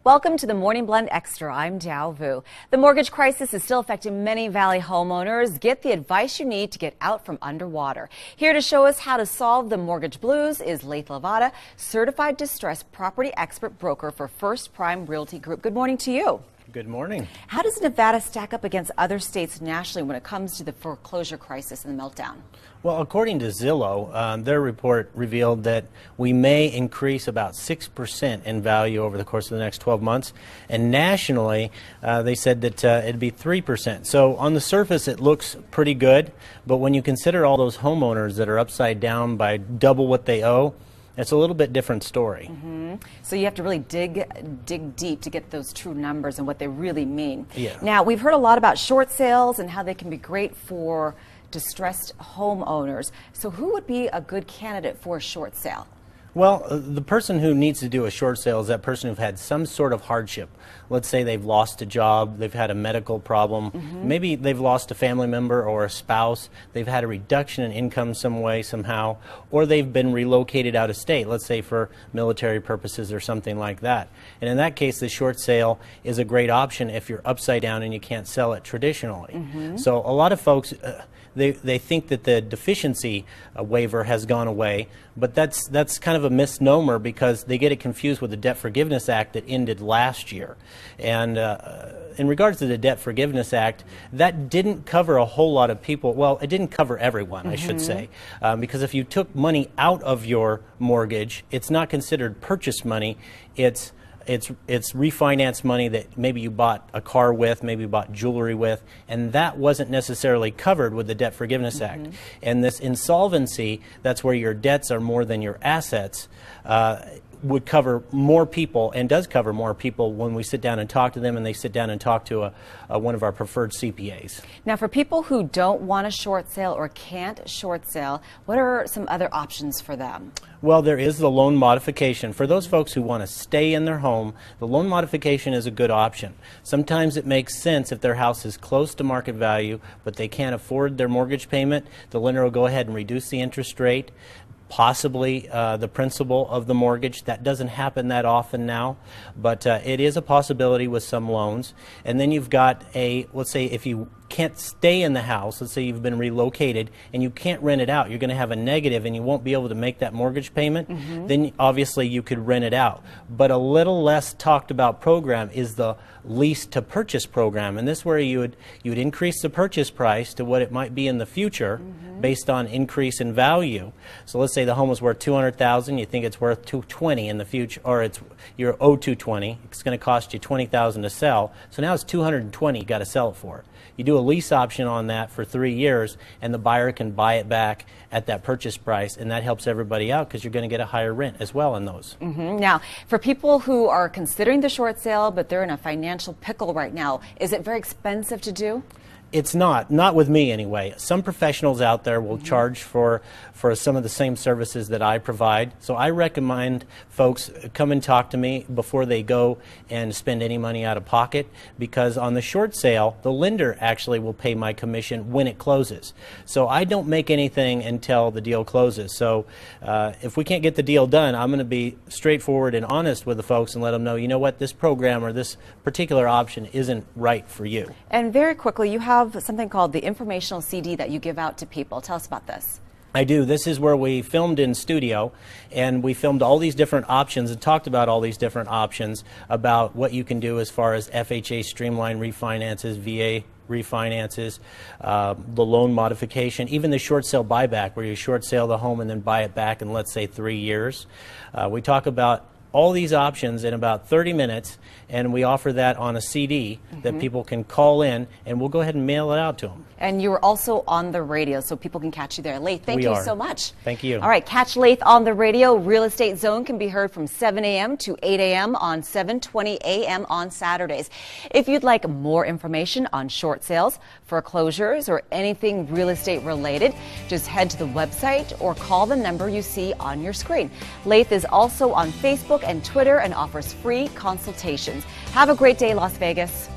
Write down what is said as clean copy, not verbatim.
Welcome to the Morning Blend Extra. I'm Dao Vu. The mortgage crisis is still affecting many Valley homeowners. Get the advice you need to get out from underwater. Here to show us how to solve the mortgage blues is Lathe Lavada, certified distressed property expert broker for First Prime Realty Group. Good morning to you. Good morning. How does Nevada stack up against other states nationally when it comes to the foreclosure crisis and the meltdown? Well, according to Zillow, their report revealed that we may increase about 6% in value over the course of the next 12 months. And nationally, they said that it'd be 3%. So on the surface, it looks pretty good. But when you consider all those homeowners that are upside down by double what they owe, it's a little bit different story. So you have to really dig deep to get those true numbers and what they really mean. Yeah. Now, we've heard a lot about short sales and how they can be great for distressed homeowners. So who would be a good candidate for a short sale? Well, the person who needs to do a short sale is that person who's had some sort of hardship. Let's say they've lost a job, they've had a medical problem, maybe they've lost a family member or a spouse, they've had a reduction in income some way, somehow, or they've been relocated out of state, let's say for military purposes or something like that. And in that case, the short sale is a great option if you're upside down and you can't sell it traditionally. So a lot of folks, they think that the deficiency waiver has gone away, but that's kind of a misnomer because they get it confused with the Debt Forgiveness Act that ended last year. And in regards to the Debt Forgiveness Act, that didn't cover a whole lot of people. Well, it didn't cover everyone, I should say, because if you took money out of your mortgage, it's not considered purchase money. It's refinance money that maybe you bought a car with, maybe you bought jewelry with, and that wasn't necessarily covered with the Debt Forgiveness Act. And this insolvency, that's where your debts are more than your assets, would cover more people and does cover more people when we sit down and talk to them and they sit down and talk to one of our preferred CPAs. Now, for people who don't want a short sale or can't short sale, what are some other options for them? Well, there is the loan modification. For those folks who want to stay in their home, the loan modification is a good option. Sometimes it makes sense if their house is close to market value, but they can't afford their mortgage payment. The lender will go ahead and reduce the interest rate, possibly the principal of the mortgage. That doesn't happen that often now, but it is a possibility with some loans. And then you've got let's say if you can't stay in the house, let's say you've been relocated and you can't rent it out, you're going to have a negative and you won't be able to make that mortgage payment, then obviously you could rent it out. But a little less talked about program is the lease to purchase program, and this is where you would increase the purchase price to what it might be in the future based on increase in value. So let's say the home was worth $200,000, you think it's worth $220 in the future, or you're owed $220, it's going to cost you $20,000 to sell, so now it's $220 you got to sell it for. You do a lease option on that for 3 years, and the buyer can buy it back at that purchase price, and that helps everybody out because you're going to get a higher rent as well in those. Now, for people who are considering the short sale, but they're in a financial pickle right now, is it very expensive to do? It's not with me anyway. Some professionals out there will charge for some of the same services that I provide. So I recommend folks come and talk to me before they go and spend any money out of pocket, because on the short sale, the lender actually will pay my commission when it closes. So I don't make anything until the deal closes. So if we can't get the deal done, I'm going to be straightforward and honest with the folks and let them know, you know what, this program or this particular option isn't right for you. And very quickly, you have something called the informational CD that you give out to people. Tell us about this. I do. This is where we filmed in studio, and we filmed all these different options and talked about all these different options about what you can do as far as FHA streamline refinances, VA refinances, the loan modification, even the short sale buyback where you short sale the home and then buy it back in, let's say, 3 years. We talk about all these options in about 30 minutes, and we offer that on a CD that people can call in, and we'll go ahead and mail it out to them. And you're also on the radio, so people can catch you there. Lathe, thank you so much. Thank you. All right, catch Lathe on the radio. Real Estate Zone can be heard from 7 a.m. to 8 a.m. on 7:20 a.m. on Saturdays. If you'd like more information on short sales, foreclosures, or anything real estate related, just head to the website or call the number you see on your screen. Lathe is also on Facebook and Twitter and offers free consultations. Have a great day, Las Vegas.